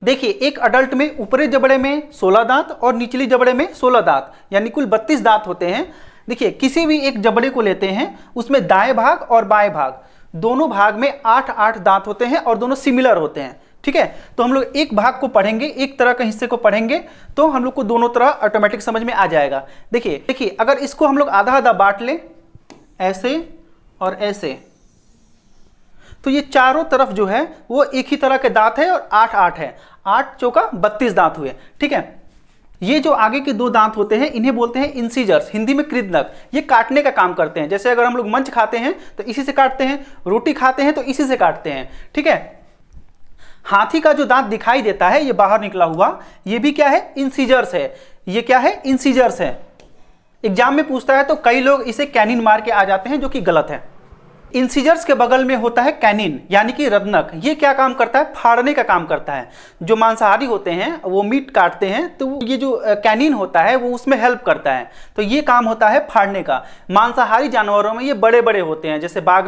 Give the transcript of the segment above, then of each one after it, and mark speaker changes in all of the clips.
Speaker 1: देखिए, एक अडल्ट में ऊपरी जबड़े में 16 दांत और निचली जबड़े में 16 दांत यानी कुल 32 दांत होते हैं। देखिए, किसी भी एक जबड़े को लेते हैं, उसमें दाएं भाग और बाएं भाग दोनों भाग में 8-8 दांत होते हैं और दोनों सिमिलर होते हैं। ठीक है, तो हम लोग एक भाग को पढ़ेंगे, एक तरह के हिस्से को पढ़ेंगे तो हम लोग को दोनों तरह ऑटोमेटिक समझ में आ जाएगा। देखिए अगर इसको हम लोग आधा आधा बांट लें, ऐसे और ऐसे, तो ये चारों तरफ जो है वो एक ही तरह के दांत है और 8-8 है, 8 चौका 32 दांत हुए। ठीक है, ये जो आगे के 2 दांत होते हैं इन्हें बोलते हैं इंसीजर्स, हिंदी में कृदनक। ये काटने का काम करते हैं। जैसे अगर हम लोग मंच खाते हैं तो इसी से काटते हैं, रोटी खाते हैं तो इसी से काटते हैं। ठीक है, हाथी का जो दांत दिखाई देता है ये बाहर निकला हुआ, ये भी क्या है? इंसीजर्स है। ये क्या है? इंसीजर्स है। एग्जाम में पूछता है तो कई लोग इसे कैनिन मार के आ जाते हैं, जो कि गलत है। इंसीजर्स के बगल में होता है कैनिन यानी कि रत्नक। ये क्या काम करता है? फाड़ने का काम करता है। जो मांसाहारी होते हैं वो मीट काटते हैं तो ये जो कैनिन होता है वो उसमें हेल्प करता है, तो ये काम होता है फाड़ने का। मांसाहारी जानवरों में ये बड़े बड़े होते हैं, जैसे बाघ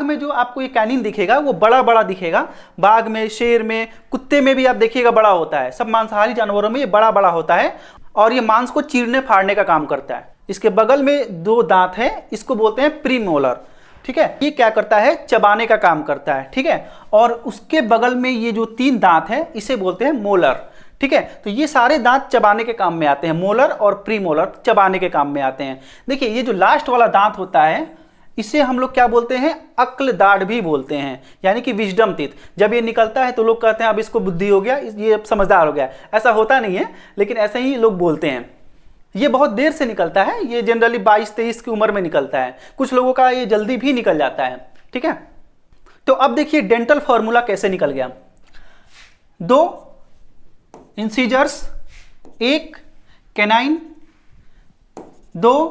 Speaker 1: में जो आपको ये कैनिन दिखेगा वो बड़ा बड़ा दिखेगा। बाघ में, शेर में, कुत्ते में भी आप देखिएगा बड़ा होता है। सब मांसाहारी जानवरों में ये बड़ा बड़ा होता है और ये मांस को चीरने फाड़ने का काम करता है। इसके बगल में 2 दांत है, इसको बोलते हैं प्रीमोलर। ठीक है, ये क्या करता है? चबाने का काम करता है। ठीक है, और उसके बगल में ये जो 3 दांत है इसे बोलते हैं मोलर। ठीक है, तो ये सारे दांत चबाने के काम में आते हैं। मोलर और प्रीमोलर चबाने के काम में आते हैं। देखिए, ये जो लास्ट वाला दांत होता है इसे हम लोग क्या बोलते हैं? अक्ल दाढ़ भी बोलते हैं, यानी कि विजडम टीथ। जब ये निकलता है तो लोग कहते हैं अब इसको बुद्धि हो गया, ये अब समझदार हो गया। ऐसा होता नहीं है, लेकिन ऐसे ही लोग बोलते हैं। ये बहुत देर से निकलता है, ये जनरली 22-23 की उम्र में निकलता है। कुछ लोगों का ये जल्दी भी निकल जाता है। ठीक है, तो अब देखिए डेंटल फॉर्मूला कैसे निकल गया। 2 इंसीजर्स, 1 कैनाइन, 2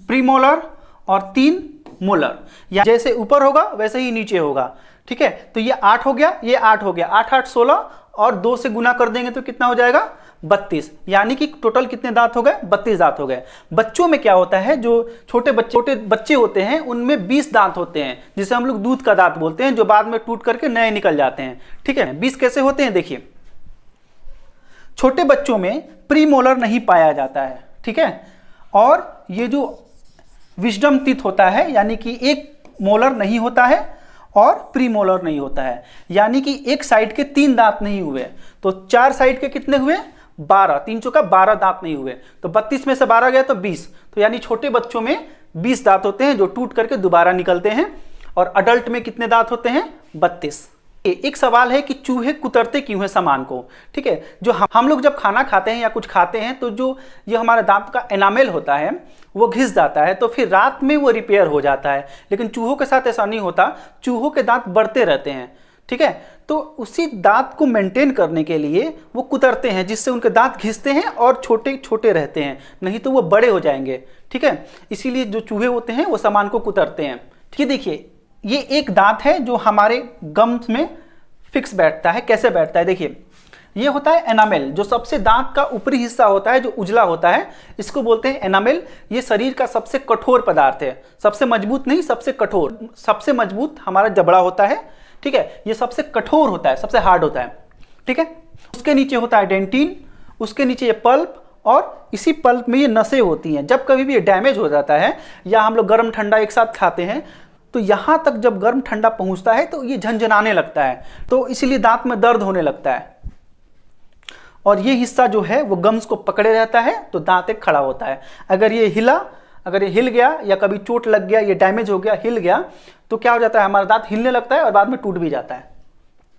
Speaker 1: प्रीमोलर और 3 मोलर। या जैसे ऊपर होगा वैसे ही नीचे होगा। ठीक है, तो ये 8 हो गया, ये 8 हो गया, 8-8 16 और 2 से गुना कर देंगे तो कितना हो जाएगा? 32। यानी कि टोटल कितने दांत हो गए? 32 दांत हो गए। बच्चों में क्या होता है, जो छोटे बच्चे होते हैं उनमें 20 दांत होते हैं, जिसे हम लोग दूध का दांत बोलते हैं, जो बाद में टूट करके नए निकल जाते हैं। ठीक है, 20 कैसे होते हैं? देखिए, छोटे बच्चों में प्रीमोलर नहीं पाया जाता है। ठीक है, और ये जो विजडम टीथ होता है यानी कि एक मोलर नहीं होता है और प्रीमोलर नहीं होता है, यानी कि एक साइड के 3 दांत नहीं हुए, तो 4 साइड के कितने हुए? 12, 3 चौका 12 दांत नहीं हुए, तो 32 में से 12 गया तो 20। तो यानी छोटे बच्चों में 20 दांत होते हैं जो टूट करके दोबारा निकलते हैं। और अडल्ट में कितने दांत होते हैं? 32। एक सवाल है कि चूहे कुतरते क्यों हैं सामान को। ठीक है, जो हम लोग जब खाना खाते हैं या कुछ खाते हैं तो जो ये हमारे दांत का एनामेल होता है वो घिस जाता है, तो फिर रात में वो रिपेयर हो जाता है। लेकिन चूहों के साथ ऐसा नहीं होता, चूहों के दांत बढ़ते रहते हैं। ठीक है, तो उसी दांत को मेंटेन करने के लिए वो कुतरते हैं, जिससे उनके दांत घिसते हैं और छोटे छोटे रहते हैं, नहीं तो वो बड़े हो जाएंगे। ठीक है, इसीलिए जो चूहे होते हैं वो सामान को कुतरते हैं। ठीक है, देखिए ये एक दांत है जो हमारे गम्स में फिक्स बैठता है। कैसे बैठता है? देखिए, ये होता है एनामेल, जो सबसे दांत का ऊपरी हिस्सा होता है, जो उजला होता है, इसको बोलते हैं एनामेल। ये शरीर का सबसे कठोर पदार्थ है, सबसे मजबूत नहीं, सबसे कठोर। सबसे मजबूत हमारा जबड़ा होता है। ठीक है, ये सबसे कठोर होता है, सबसे हार्ड होता है। ठीक है, उसके नीचे होता है डेंटिन, उसके नीचे ये पल्प, और इसी पल्प में ये नसें होती हैं। जब कभी भी ये डैमेज हो जाता है या हम लोग गर्म ठंडा एक साथ खाते हैं तो यहाँ तक जब गर्म ठंडा पहुँचता है तो ये झंझनाने लगता है, तो इसीलिए दांत में दर्द होने लगता है। और ये हिस्सा जो है वो गम्स को पकड़े रहता है, तो दांत एक खड़ा होता है। अगर ये हिल गया या कभी चोट लग गया, ये डैमेज हो गया, हिल गया, तो क्या हो जाता है? हमारा दांत हिलने लगता है और बाद में टूट भी जाता है।